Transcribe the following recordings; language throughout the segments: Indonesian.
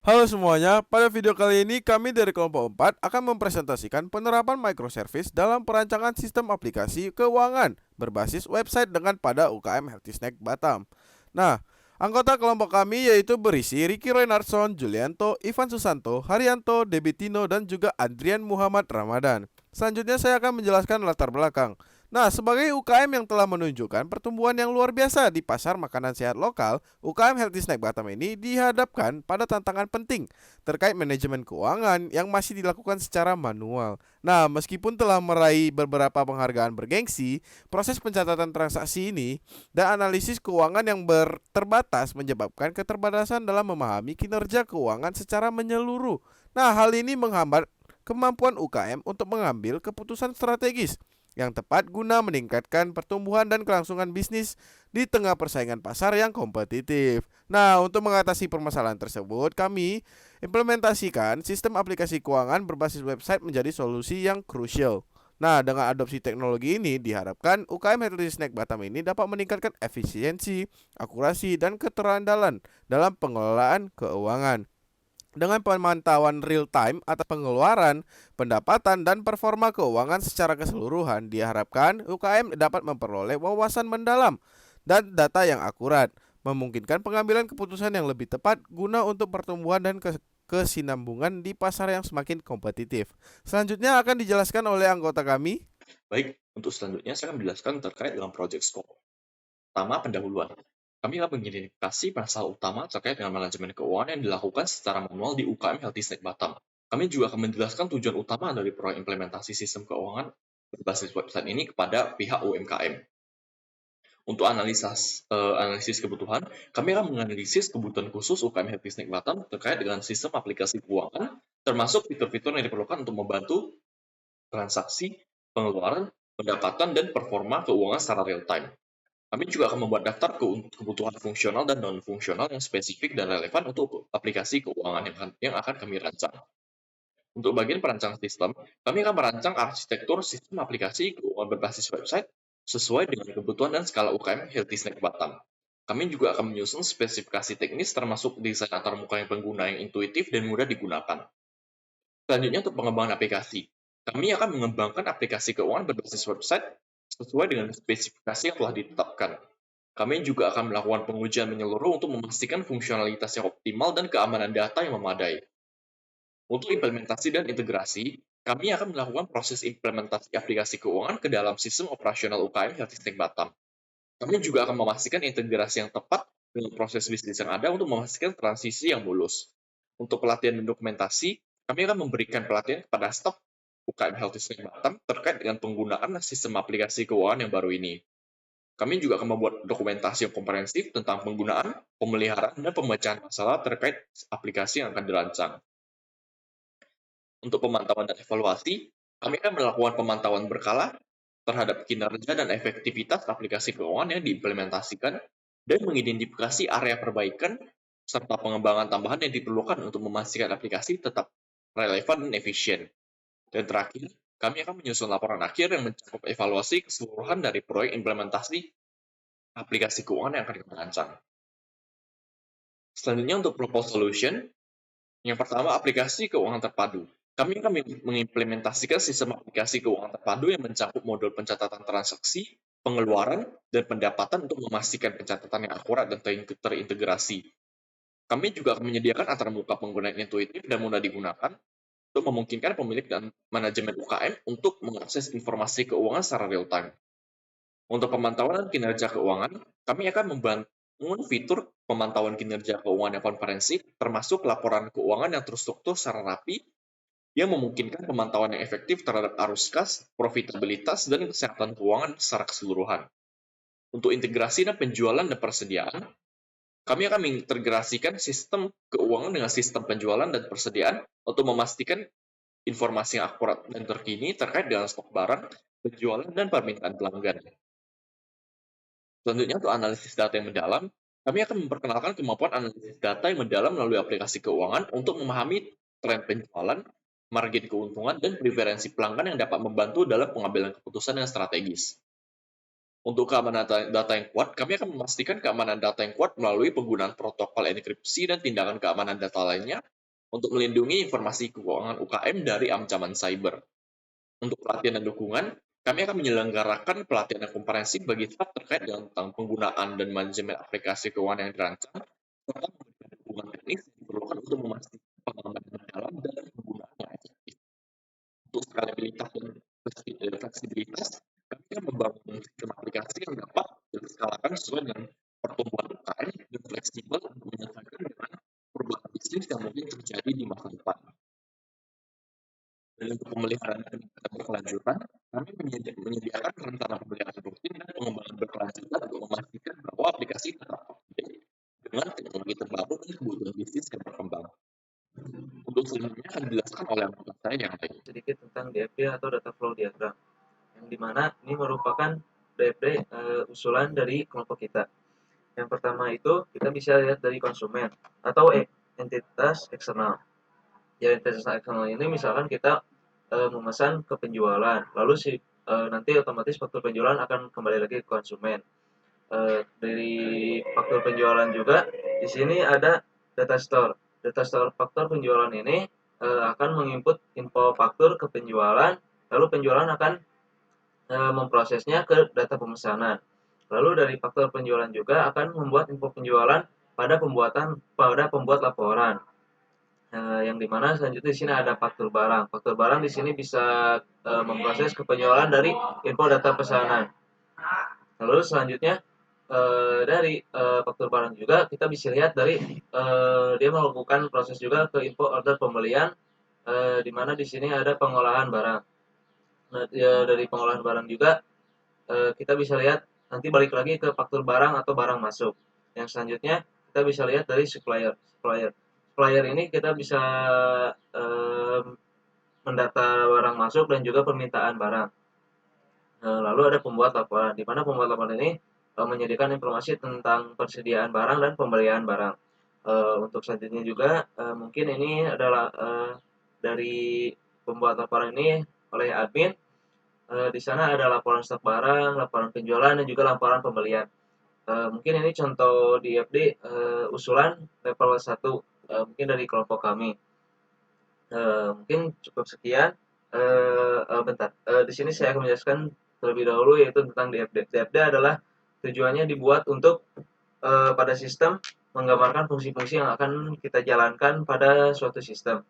Halo semuanya, pada video kali ini kami dari kelompok 4 akan mempresentasikan penerapan microservice dalam perancangan sistem aplikasi keuangan berbasis website dengan pada UKM Healthy Snack Batam. Nah, anggota kelompok kami yaitu berisi Ricky Renardson, Julianto, Ivan Susanto, Haryanto, Debitino, dan juga Adrian Muhammad Ramadan. Selanjutnya saya akan menjelaskan latar belakang. Nah, sebagai UKM yang telah menunjukkan pertumbuhan yang luar biasa di pasar makanan sehat lokal, UKM Healthy Snack Batam ini dihadapkan pada tantangan penting terkait manajemen keuangan yang masih dilakukan secara manual. Nah, meskipun telah meraih beberapa penghargaan bergengsi, proses pencatatan transaksi ini dan analisis keuangan yang terbatas menyebabkan keterbatasan dalam memahami kinerja keuangan secara menyeluruh. Nah, hal ini menghambat kemampuan UKM untuk mengambil keputusan strategis yang tepat guna meningkatkan pertumbuhan dan kelangsungan bisnis di tengah persaingan pasar yang kompetitif. Nah, untuk mengatasi permasalahan tersebut, kami implementasikan sistem aplikasi keuangan berbasis website menjadi solusi yang krusial. Nah, dengan adopsi teknologi ini diharapkan UKM Healthy Snack Batam ini dapat meningkatkan efisiensi, akurasi, dan keterandalan dalam pengelolaan keuangan. Dengan pemantauan real time atas pengeluaran, pendapatan, dan performa keuangan secara keseluruhan, diharapkan UKM dapat memperoleh wawasan mendalam dan data yang akurat, memungkinkan pengambilan keputusan yang lebih tepat guna untuk pertumbuhan dan kesinambungan di pasar yang semakin kompetitif. Selanjutnya akan dijelaskan oleh anggota kami. Baik, untuk selanjutnya saya akan menjelaskan terkait dengan project scope. Pertama, pendahuluan. Kami akan mengidentifikasi masalah utama terkait dengan manajemen keuangan yang dilakukan secara manual di UKM Healthy Snack Batam. Kami juga akan menjelaskan tujuan utama dari proyek implementasi sistem keuangan berbasis website ini kepada pihak UMKM. Untuk analisis kebutuhan, kami akan menganalisis kebutuhan khusus UKM Healthy Snack Batam terkait dengan sistem aplikasi keuangan, termasuk fitur-fitur yang diperlukan untuk membantu transaksi, pengeluaran, pendapatan, dan performa keuangan secara real time. Kami juga akan membuat daftar kebutuhan fungsional dan non-fungsional yang spesifik dan relevan untuk aplikasi keuangan yang akan kami rancang. Untuk bagian perancangan sistem, kami akan merancang arsitektur sistem aplikasi keuangan berbasis website sesuai dengan kebutuhan dan skala UKM Healthy Snack Batam. Kami juga akan menyusun spesifikasi teknis termasuk desain antarmuka yang pengguna yang intuitif dan mudah digunakan. Selanjutnya untuk pengembangan aplikasi. Kami akan mengembangkan aplikasi keuangan berbasis website sesuai dengan spesifikasi yang telah ditetapkan. Kami juga akan melakukan pengujian menyeluruh untuk memastikan fungsionalitas yang optimal dan keamanan data yang memadai. Untuk implementasi dan integrasi, kami akan melakukan proses implementasi aplikasi keuangan ke dalam sistem operasional UKM Healthy Snack Batam. Kami juga akan memastikan integrasi yang tepat dengan proses bisnis yang ada untuk memastikan transisi yang mulus. Untuk pelatihan dan dokumentasi, kami akan memberikan pelatihan kepada staf UKM Healthy Snack Batam terkait dengan penggunaan sistem aplikasi keuangan yang baru ini. Kami juga akan membuat dokumentasi yang komprehensif tentang penggunaan, pemeliharaan, dan pemecahan masalah terkait aplikasi yang akan dirancang. Untuk pemantauan dan evaluasi, kami akan melakukan pemantauan berkala terhadap kinerja dan efektivitas aplikasi keuangan yang diimplementasikan dan mengidentifikasi area perbaikan serta pengembangan tambahan yang diperlukan untuk memastikan aplikasi tetap relevan dan efisien. Dan terakhir, kami akan menyusun laporan akhir yang mencakup evaluasi keseluruhan dari proyek implementasi aplikasi keuangan yang akan kita rancang. Selanjutnya untuk proposed solution, yang pertama aplikasi keuangan terpadu. Kami akan mengimplementasikan sistem aplikasi keuangan terpadu yang mencakup modul pencatatan transaksi, pengeluaran, dan pendapatan untuk memastikan pencatatan yang akurat dan terintegrasi. Kami juga akan menyediakan antarmuka pengguna yang intuitif dan mudah digunakan untuk memungkinkan pemilik dan manajemen UKM untuk mengakses informasi keuangan secara real time. Untuk pemantauan dan kinerja keuangan, kami akan membangun fitur pemantauan kinerja keuangan yang komprehensif, termasuk laporan keuangan yang terstruktur secara rapi, yang memungkinkan pemantauan yang efektif terhadap arus kas, profitabilitas, dan kesehatan keuangan secara keseluruhan. Untuk integrasi dan penjualan dan persediaan, kami akan mengintegrasikan sistem keuangan dengan sistem penjualan dan persediaan untuk memastikan informasi yang akurat dan terkini terkait dengan stok barang, penjualan, dan permintaan pelanggan. Selanjutnya untuk analisis data yang mendalam, kami akan memperkenalkan kemampuan analisis data yang mendalam melalui aplikasi keuangan untuk memahami tren penjualan, margin keuntungan, dan preferensi pelanggan yang dapat membantu dalam pengambilan keputusan yang strategis. Untuk keamanan data yang kuat, kami akan memastikan keamanan data yang kuat melalui penggunaan protokol enkripsi dan tindakan keamanan data lainnya untuk melindungi informasi keuangan UKM dari ancaman cyber. Untuk pelatihan dan dukungan, kami akan menyelenggarakan pelatihan yang komprehensif bagi staf terkait dengan tentang penggunaan dan manajemen aplikasi keuangan yang dirancang, serta memberikan dukungan teknis yang diperlukan untuk memastikan pengamanan yang dalam dan penggunaan yang efektif. Untuk skalabilitas dan fleksibilitas, kami akan membangun sistem aplikasi yang dapat diskalakan sesuai dengan pertumbuhan UKM dan fleksibel untuk menyesuaikan dengan perubahan bisnis yang mungkin terjadi di masa depan. Dan untuk pemeliharaan dan peningkatan berkelanjutan, kami menyediakan rencana pemeliharaan rutin dan pengembangan berkelanjutan untuk memastikan bahwa aplikasi tetap up-to-date dengan teknologi terbaru dan kebutuhan bisnis yang berkembang. Untuk selanjutnya akan dijelaskan oleh anggota saya yang lain. Sedikit tentang DFD atau data flow diagram, yang dimana ini merupakan DFD usulan dari kelompok kita. Yang pertama itu kita bisa lihat dari konsumen atau entitas eksternal. Ya, entitas eksternal ini misalkan kita memesan ke penjualan, lalu nanti otomatis faktur penjualan akan kembali lagi ke konsumen. Dari faktur penjualan juga di sini ada data store. Data store faktur penjualan ini akan menginput info faktur ke penjualan, lalu penjualan akan memprosesnya ke data pemesanan. Lalu dari faktur penjualan juga akan membuat info penjualan pada pembuat laporan. Yang dimana selanjutnya di sini ada faktur barang. Faktur barang di sini bisa memproses ke penjualan dari info data pesanan. Lalu selanjutnya dari faktur barang juga kita bisa lihat dari dia melakukan proses juga ke info order pembelian, di mana di sini ada pengolahan barang. Nah, ya, dari pengolahan barang juga kita bisa lihat nanti balik lagi ke faktur barang atau barang masuk. Yang selanjutnya kita bisa lihat dari supplier. Supplier ini kita bisa mendata barang masuk dan juga permintaan barang. Lalu ada pembuat laporan, di mana pembuat laporan ini menyediakan informasi tentang persediaan barang dan pembelian barang. Untuk selanjutnya juga mungkin ini adalah dari pembuat laporan ini oleh admin. Di sana ada laporan stok barang, laporan penjualan, dan juga laporan pembelian. Mungkin ini contoh di FD usulan level 1 mungkin dari kelompok kami. Mungkin cukup sekian. Bentar, di sini saya akan menjelaskan terlebih dahulu yaitu tentang DFD. DFD adalah tujuannya dibuat untuk pada sistem menggambarkan fungsi-fungsi yang akan kita jalankan pada suatu sistem.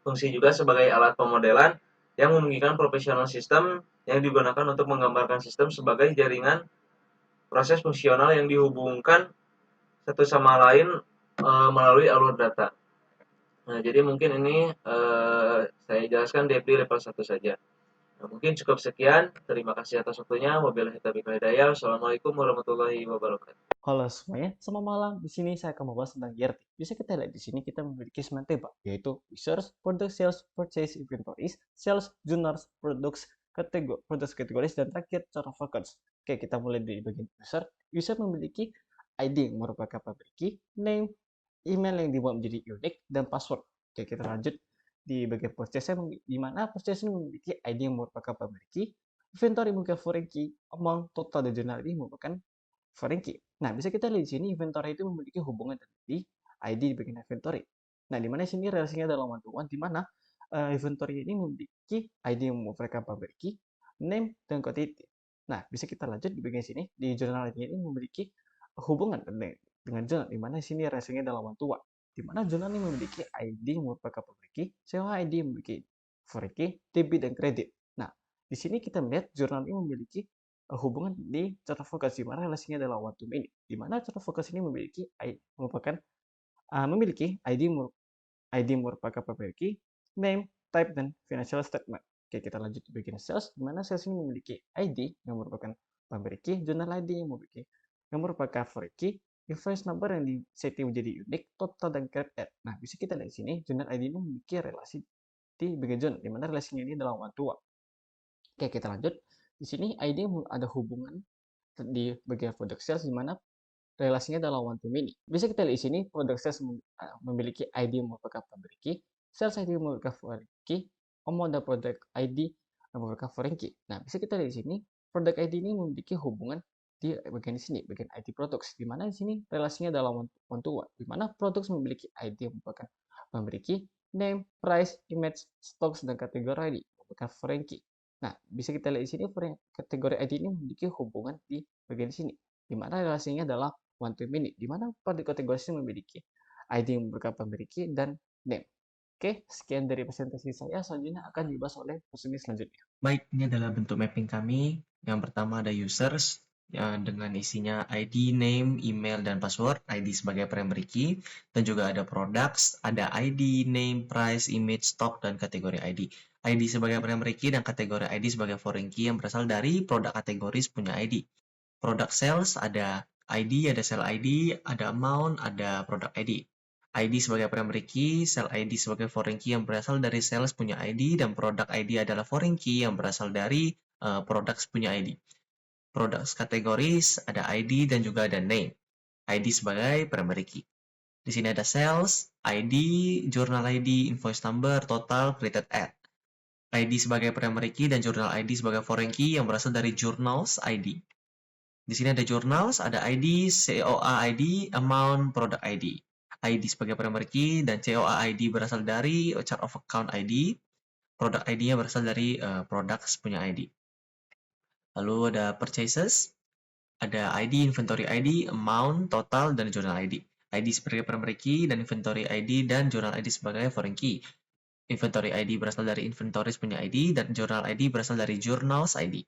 Fungsi juga sebagai alat pemodelan yang memungkinkan profesional sistem yang digunakan untuk menggambarkan sistem sebagai jaringan proses fungsional yang dihubungkan satu sama lain melalui alur data. Nah, jadi mungkin ini saya jelaskan DFD level 1 saja. Nah, mungkin cukup sekian. Terima kasih atas waktunya. Wabillahi taufiq wal hidayah. Wassalamualaikum warahmatullahi wabarakatuh. Halo semuanya, selamat malam. Di sini saya akan membahas tentang ERP. Bisa kita lihat di sini kita memiliki 9 tema, yaitu Research, Product Sales, Purchase, Inventories, Sales, Journals, Products, Products Categories, dan terakhir Chart of Accounts. Oke, kita mulai dari bagian User. User memiliki ID yang merupakan pabrik key, name, email yang dibuat menjadi unik, dan password. Oke, kita lanjut di bagian Purchase, di mana Purchase memiliki ID yang merupakan pabrik key, Inventory merupakan foreign key, amount, total, dan journal ini merupakan foreign key. Nah, bisa kita lihat di sini inventory itu memiliki hubungan di ID di bagian inventory. Nah, di mana sini relasinya adalah one to one, di mana inventory ini memiliki ID yang merupakan pabrik key, name, dan quantity. Nah, bisa kita lanjut di bagian sini, di journal ini memiliki hubungan dengan journal, di mana sini relasinya adalah one to one. Di mana journal ini memiliki ID yang merupakan pabrik key, sales ID yang memiliki foreign key, debit, dan kredit. Nah, di sini kita melihat journal ini memiliki hubungan di chart of focus, di mana relasinya adalah one to many, di mana chart of focus ini memiliki ID merupakan pabrik key, name, type, dan financial statement. Oke, kita lanjut di bagian sales, di mana sales ini memiliki ID yang merupakan pabrik key, journal ID yang merupakan foreign key, invoice number yang disetting menjadi unik, total, dan credit add. Nah, bisa kita lihat di sini journal ID ini memiliki relasi di bagian journal, di mana relasinya ini adalah one to one. Oke, kita lanjut. Di sini ID ada hubungan di bagian product sales, di mana relasinya adalah one to many. Bisa kita lihat di sini product sales memiliki ID yang merupakan pabrik key, sales ID merupakan foreign key, amount dan product ID yang merupakan foreign key. Nah, bisa kita lihat di sini product ID ini memiliki hubungan di bagian di sini, bagian ID products, di mana di sini relasinya adalah one to one, di mana products memiliki ID yang merupakan memberi key, name, price, image, stocks, dan kategori ID, bukan foreign key. Nah, bisa kita lihat di sini kategori ID ini memiliki hubungan di bagian sini, di mana relasinya adalah one to many, di mana pada kategori ini memiliki ID yang berupa pemberi key dan name. Oke, sekian dari presentasi saya. Selanjutnya akan dibahas oleh peserta selanjutnya. Baik, ini adalah bentuk mapping kami. Yang pertama ada users dengan isinya ID, name, email, dan password. ID sebagai primary key. Dan juga ada products, ada ID, name, price, image, stock, dan kategori ID. ID sebagai primary key dan kategori ID sebagai foreign key yang berasal dari produk kategoris punya ID. Product sales ada ID, ada sell ID, ada amount, ada product ID. ID sebagai primary key, sell ID sebagai foreign key yang berasal dari sales punya ID, dan product ID adalah foreign key yang berasal dari products punya ID. Products kategoris ada ID dan juga ada name. ID sebagai primary key. Di sini ada sales, ID, journal ID, invoice number, total, created at. ID sebagai primary key dan journal ID sebagai foreign key yang berasal dari journals ID. Di sini ada journals, ada ID, COA ID, amount, product ID. ID sebagai primary key dan COA ID berasal dari chart of account ID. Product ID-nya berasal dari products punya ID. Lalu ada purchases, ada ID, inventory ID, amount, total, dan journal ID. ID sebagai primary key dan inventory ID dan journal ID sebagai foreign key. Inventory ID berasal dari inventories punya ID dan journal ID berasal dari journals ID.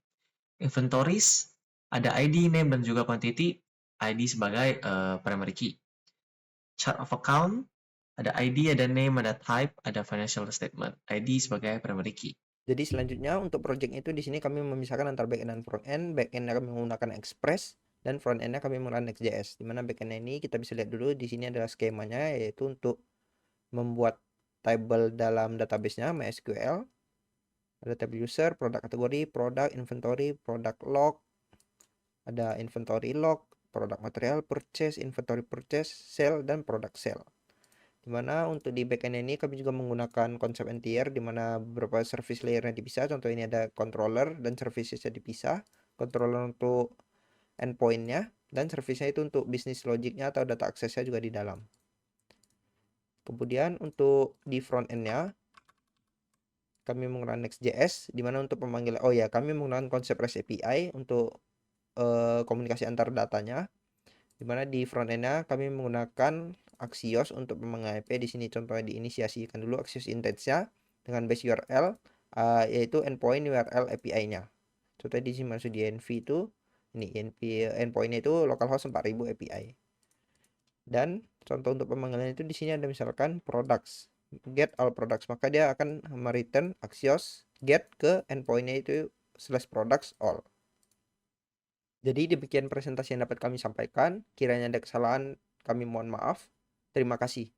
Inventories ada ID, name, dan juga quantity. ID sebagai primary key. Chart of account ada ID, ada name, ada type, ada financial statement. ID sebagai primary key. Jadi selanjutnya untuk project itu di sini kami memisahkan antara backend dan frontend. Backend kami menggunakan Express dan frontendnya kami menggunakan Next.js. Di mana backend ini kita bisa lihat dulu di sini adalah skemanya, yaitu untuk membuat table dalam database-nya MySQL. Ada table user, produk kategori, produk, inventory, product log, ada inventory log, produk material, purchase, inventory purchase, sell, dan product sell. Dimana untuk di backend ini kami juga menggunakan konsep NTR, dimana beberapa service layernya dipisah. Contoh ini ada controller dan servicesnya dipisah. Controller untuk endpointnya dan servicenya itu untuk business logicnya atau data aksesnya juga di dalam. Kemudian untuk di front endnya kami menggunakan Next.js, dimana untuk pemanggilan kami menggunakan konsep REST API untuk komunikasi antar datanya. Dimana di front endnya kami menggunakan Axios untuk pemanggilan API. Di sini contohnya diinisiasikan dulu Axios instance-nya dengan base URL, yaitu endpoint URL API-nya. Contohnya di sini masuk di env itu, ini endpoint-nya itu localhost 4000 API. Dan contoh untuk pemanggilan itu di sini ada misalkan products, get all products, maka dia akan mereturn Axios get ke endpoint-nya itu /products all. Jadi demikian presentasi yang dapat kami sampaikan. Kiranya ada kesalahan, kami mohon maaf. Terima kasih.